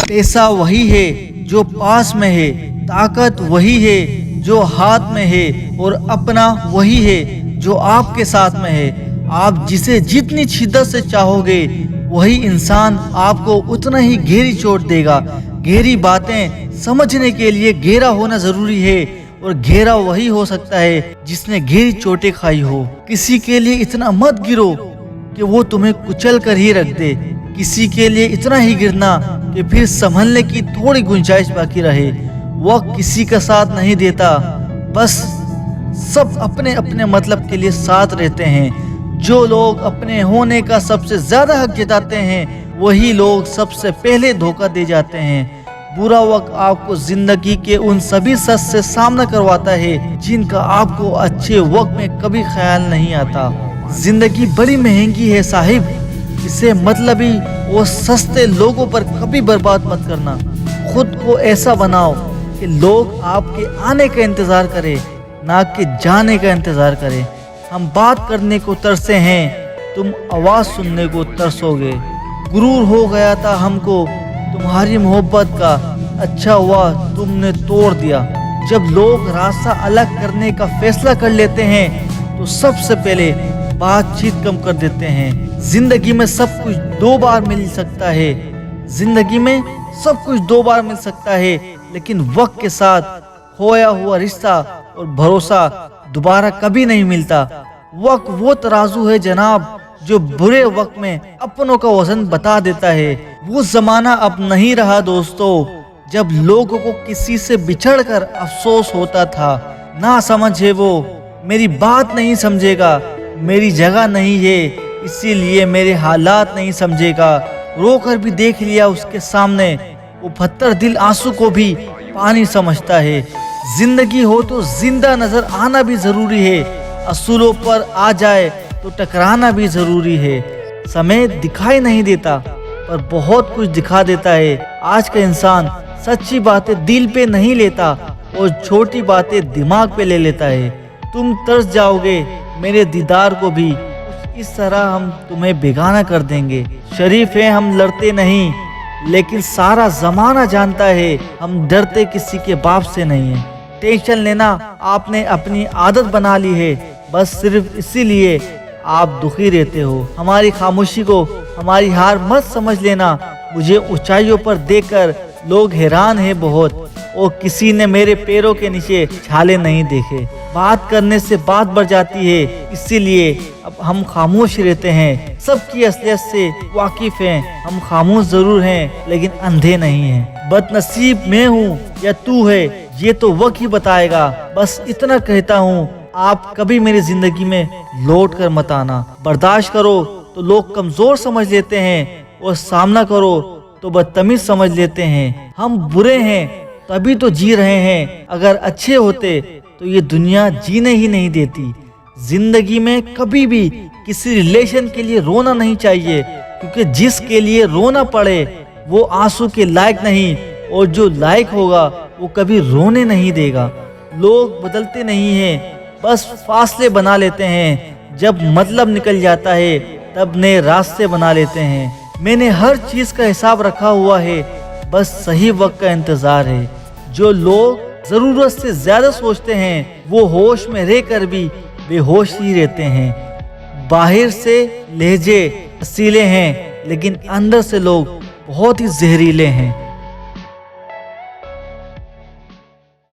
पैसा वही है जो पास में है, ताकत वही है जो हाथ में है, और अपना वही है जो आपके साथ में है। आप जिसे जितनी शिद्दत से चाहोगे वही इंसान आपको उतना ही गहरी चोट देगा। गहरी बातें समझने के लिए गहरा होना जरूरी है, और गहरा वही हो सकता है जिसने गहरी चोटें खाई हो। किसी के लिए इतना मत गिरो कि वो तुम्हें कुचल कर ही रख दे। किसी के लिए इतना ही गिरना कि फिर संभलने की थोड़ी गुंजाइश बाकी रहे। वक्त किसी का साथ नहीं देता, बस सब अपने अपने मतलब के लिए साथ रहते हैं। जो लोग अपने होने का सबसे ज्यादा हक जताते हैं वही लोग सबसे पहले धोखा दे जाते हैं। बुरा वक्त आपको जिंदगी के उन सभी सच से सामना करवाता है जिनका आपको अच्छे वक्त में कभी ख्याल नहीं आता। जिंदगी बड़ी महंगी है साहिब, इसे मतलबी और सस्ते लोगों पर कभी बर्बाद मत करना। खुद को ऐसा बनाओ कि लोग आपके आने का इंतजार करें, ना कि जाने का इंतजार करें। हम बात करने को तरसे हैं, तुम आवाज सुनने को तरसोगे। गुरूर हो गया था हमको तुम्हारी मोहब्बत का, अच्छा हुआ तुमने तोड़ दिया। जब लोग रास्ता अलग करने का फैसला कर लेते हैं तो सबसे पहले बातचीत कम कर देते हैं। जिंदगी में सब कुछ दो बार मिल सकता है, जिंदगी में सब कुछ दो बार मिल सकता है, लेकिन वक्त के साथ खोया हुआ रिश्ता और भरोसा दोबारा कभी नहीं मिलता। वक्त वो तराजू है जनाब जो बुरे वक्त में अपनों का वजन बता देता है। वो जमाना अब नहीं रहा दोस्तों जब लोगों को किसी से बिछड़कर अफसोस होता था। ना समझे वो मेरी बात नहीं समझेगा, मेरी जगह नहीं है इसीलिए मेरे हालात नहीं समझेगा। रो कर भी देख लिया उसके सामने, वो पत्थर दिल आंसू को भी पानी समझता है। जिंदगी हो तो जिंदा नजर आना भी जरूरी है, असूलों पर आ जाए तो टकराना भी जरूरी है। समय दिखाई नहीं देता पर बहुत कुछ दिखा देता है। आज का इंसान सच्ची बातें दिल पे नहीं लेता और छोटी बातें दिमाग पे ले लेता है। तुम तरस जाओगे मेरे दीदार को भी, इस तरह हम तुम्हें बेगाना कर देंगे। शरीफ है हम लड़ते नहीं, लेकिन सारा जमाना जानता है हम डरते किसी के बाप से नहीं है। टेंशन लेना आपने अपनी आदत बना ली है, बस सिर्फ इसीलिए आप दुखी रहते हो। हमारी खामोशी को हमारी हार मत समझ लेना। मुझे ऊंचाइयों पर देखकर लोग हैरान हैं बहुत, और किसी ने मेरे पैरों के नीचे छाले नहीं देखे। बात करने से बात बढ़ जाती है, इसीलिए अब हम खामोश रहते हैं। सबकी असलियत से वाकिफ हैं, हम खामोश जरूर हैं लेकिन अंधे नहीं हैं। बदनसीब मैं हूँ या तू है ये तो वक्त ही बताएगा। बस इतना कहता हूँ आप कभी मेरी जिंदगी में लौट कर मत आना। बर्दाश्त करो तो लोग कमजोर समझ लेते हैं, और सामना करो तो बदतमीज समझ लेते हैं। हम बुरे हैं तभी तो जी रहे हैं, अगर अच्छे होते तो ये दुनिया जीने ही नहीं देती। जिंदगी में कभी भी किसी रिलेशन के लिए रोना नहीं चाहिए, क्योंकि जिसके लिए रोना पड़े वो आंसू के लायक नहीं, और जो लायक होगा वो कभी रोने नहीं देगा। लोग बदलते नहीं हैं, बस फासले बना लेते हैं। जब मतलब निकल जाता है तब नए रास्ते बना लेते हैं। मैंने हर चीज का हिसाब रखा हुआ है, बस सही वक्त का इंतजार है। जो लोग जरूरत से ज्यादा सोचते हैं वो होश में रहकर भी बेहोश ही रहते हैं। बाहर से लहजे हसीले हैं लेकिन अंदर से लोग बहुत ही जहरीले हैं।